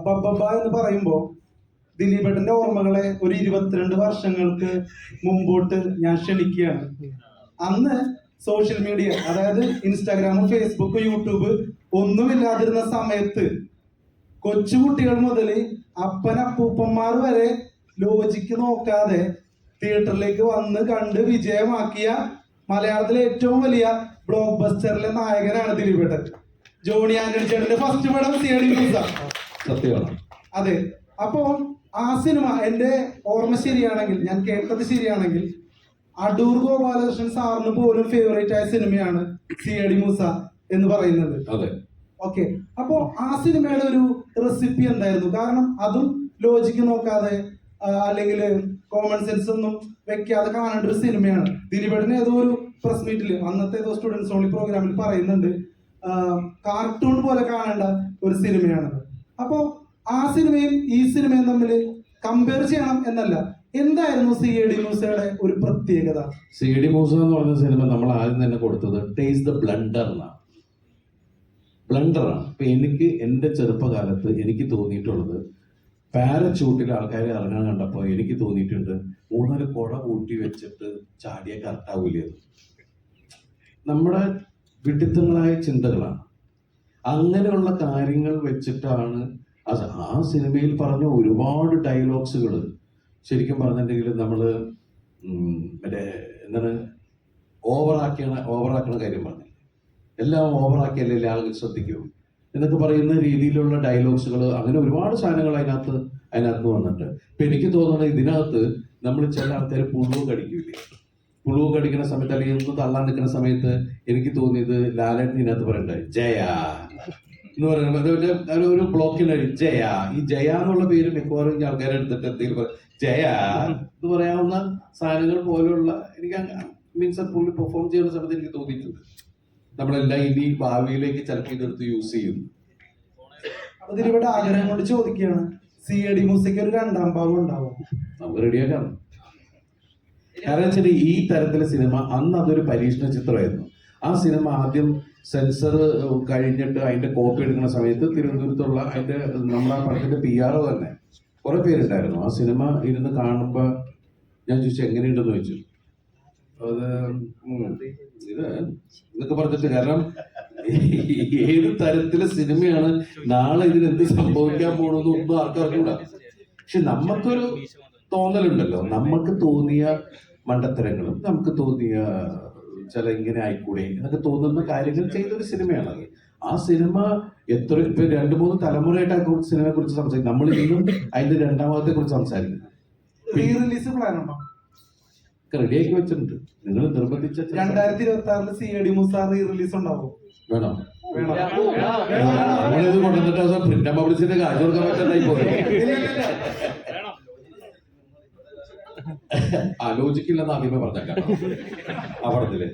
ബബ്ബ എന്ന് പറയുമ്പോൾ ദിലീപേട്ടന്റെ ഓർമ്മകളെ ഒരു 22 വർഷങ്ങൾക്ക് മുമ്പോട്ട് ഞാൻ ക്ഷണിക്കുകയാണ്. അന്ന് സോഷ്യൽ മീഡിയ, അതായത് ഇൻസ്റ്റാഗ്രാം, ഫേസ്ബുക്ക്, യൂട്യൂബ് ഒന്നുമില്ലാതിരുന്ന സമയത്ത് കൊച്ചുകുട്ടികൾ മുതൽ അപ്പനപ്പൂപ്പന്മാർ വരെ ലോജിക്ക് നോക്കാതെ തിയേറ്ററിലേക്ക് വന്ന് കണ്ട് വിജയമാക്കിയ മലയാളത്തിലെ ഏറ്റവും വലിയ ബ്ലോക്ക് ബസ്റ്ററിലെ നായകനാണ് ദിലീപേട്ടൻ. ജോണി ആന്റണി ചേട്ടന്റെ ഫസ്റ്റ് പടം സിഐഡി മൂസ. സത്യമാണ്. അതെ. അപ്പോ ആ സിനിമ എന്റെ ഓർമ്മ ശരിയാണെങ്കിൽ, ഞാൻ കേട്ടത് ശരിയാണെങ്കിൽ, അടൂർ ഗോപാലകൃഷ്ണൻ സാറിന് പോലും ഫേവറേറ്റ് ആയ സിനിമയാണ് സിഐഡി മൂസ എന്ന് പറയുന്നത്. അതെ. ഓക്കെ. അപ്പോ ആ സിനിമയുടെ ഒരു റെസിപ്പി എന്തായിരുന്നു? കാരണം അതും ലോജിക്ക് നോക്കാതെ അല്ലെങ്കിൽ കോമൺ സെൻസ് ഒന്നും വെക്കാതെ കാണേണ്ട ഒരു സിനിമയാണ്. ദിലീപേട്ടന് ഏതോ ഒരു പ്രസ് മീറ്റിൽ, അന്നത്തെ ഏതോ സ്റ്റുഡൻസ് ഓൺലി പ്രോഗ്രാമിൽ പറയുന്നുണ്ട്, കാർട്ടൂൺ പോലെ കാണേണ്ട ഒരു സിനിമയാണത്. അപ്പോ ആ സിനിമയും ഈ സിനിമയും തമ്മിൽ കമ്പയർ ചെയ്യണം എന്നല്ല, എന്തായിരുന്നു സിഐഡി മൂസയുടെ ഒരു പ്രത്യേകത? സിഐഡി മൂസ എന്ന് പറഞ്ഞ സിനിമ നമ്മൾ ആദ്യം തന്നെ കൊടുത്തത് ടേസ്റ്റ് ദ ബ്ലണ്ടർ എന്നാണ്. ബ്ലണ്ടറാണ്. ഇപ്പൊ എനിക്ക് എൻ്റെ ചെറുപ്പകാലത്ത് എനിക്ക് തോന്നിയിട്ടുള്ളത്, പാരച്ചൂട്ടിൽ ആൾക്കാരെ ഇറങ്ങാൻ കണ്ടപ്പോൾ എനിക്ക് തോന്നിയിട്ടുണ്ട് 3-4 കുട കൂട്ടി വെച്ചിട്ട് ചാടിയ കറക്റ്റാവൂലേ. നമ്മുടെ വിഡിത്തങ്ങളായ ചിന്തകളാണ്. അങ്ങനെയുള്ള കാര്യങ്ങൾ വെച്ചിട്ടാണ് ആ സിനിമയിൽ പറഞ്ഞ ഒരുപാട് ഡയലോഗ്സുകൾ ശരിക്കും പറഞ്ഞിട്ടുണ്ടെങ്കിൽ നമ്മൾ മറ്റേ എന്താണ് ഓവറാക്കണ കാര്യം പറഞ്ഞില്ല. എല്ലാം ഓവറാക്കിയല്ലേ ആളുകൾ ശ്രദ്ധിക്കൂ എന്നൊക്കെ പറയുന്ന രീതിയിലുള്ള ഡയലോഗ്സുകൾ, അങ്ങനെ ഒരുപാട് സാധനങ്ങൾ അതിനകത്ത് വന്നിട്ട്. ഇപ്പൊ എനിക്ക് തോന്നുന്നത് ഇതിനകത്ത് നമ്മൾ ചില ആൾക്കാർ പുഴുവ് കടിക്കില്ലേ, പുഴുവ് കടിക്കുന്ന സമയത്ത് അല്ലെങ്കിൽ ഒന്ന് തള്ളാൻ നിൽക്കുന്ന സമയത്ത് എനിക്ക് തോന്നിയത് ലാലേട്ടൻ ഇതിനകത്ത് പറയണ്ടേ ജയ എന്ന് പറയുന്നത് ഒരു ബ്ലോക്കിന് ജയ. ഈ ജയ എന്നുള്ള പേര് മിക്കവാറും ആൾക്കാരെ എടുത്തിട്ട് എന്തെങ്കിലും ജയ എന്ന് പറയാവുന്ന സാധനങ്ങൾ പോലെയുള്ള എനിക്ക് മീൻസ് പുള്ളി പെർഫോം ചെയ്യുന്ന സമയത്ത് എനിക്ക് തോന്നിയിട്ടുണ്ട് നമ്മളെല്ലാം ഇനി ഭാവിയിലേക്ക് ചിലപ്പോൾ ഇതെടുത്ത് യൂസ് ചെയ്യും. അതിലിവിടെ ആഗ്രഹം കൊണ്ട് ചോദിക്കുകയാണ്, സിഐഡി മൂസയ്ക്ക് ഒരു 2ാം ഭാഗം ഉണ്ടാവും? നമുക്ക് റെഡിയാക്കാം. കാരണം വെച്ചാൽ ഈ തരത്തിലെ സിനിമ അന്ന് അതൊരു പരീക്ഷണ ചിത്രമായിരുന്നു. ആ സിനിമ ആദ്യം സെൻസർ കഴിഞ്ഞിട്ട് അതിന്റെ കോപ്പി എടുക്കുന്ന സമയത്ത് തിരുവനന്തപുരത്തുള്ള അതിന്റെ നമ്മളെ പടത്തിന്റെ PR തന്നെ കുറെ പേരുണ്ടായിരുന്നു. ആ സിനിമ ഇരുന്ന് കാണുമ്പോൾ ഞാൻ ചോദിച്ചു എങ്ങനെയുണ്ടെന്ന് ചോദിച്ചു. അത് ഇത് എന്നൊക്കെ പറഞ്ഞിട്ട്, കാരണം ഏത് തരത്തിലെ സിനിമയാണ്, നാളെ ഇതിനെന്ത് സംഭവിക്കാൻ പോകണമെന്ന് ഒന്നും ആർക്കും അറിഞ്ഞൂടാ. പക്ഷെ നമുക്കൊരു തോന്നലുണ്ടല്ലോ, നമുക്ക് തോന്നിയ മണ്ടത്തരങ്ങളും നമുക്ക് തോന്നിയ ചില ഇങ്ങനെ ആയിക്കൂടെ എന്നൊക്കെ തോന്നുന്ന കാര്യങ്ങൾ ചെയ്തൊരു സിനിമയാണ്. ആ സിനിമ എത്ര ഇപ്പൊ 2-3 തലമുറയായിട്ട് ആ സിനിമയെ കുറിച്ച് സംസാരിക്കും. നമ്മൾ ഇന്നും അതിന്റെ 2ാം ഭാഗത്തെ കുറിച്ച് സംസാരിക്കുന്നു. റെഡിയാക്കി വെച്ചിട്ടുണ്ട്. നിങ്ങൾ നിർബന്ധിച്ച 2026 സിഐഡി മൂസ റീ റിലീസ് ഉണ്ടാവും. വേണോ? ഇത് കൊണ്ടുവന്നിട്ട് പ്രിന്റ് ആൻഡ് പബ്ലിസിറ്റി കാശ് കൊടുക്കാൻ പറ്റാതായി പോലെ ആലോചിക്കില്ലെന്ന് ആദ്യമേ പറഞ്ഞേക്കാം ആ പടത്തില്.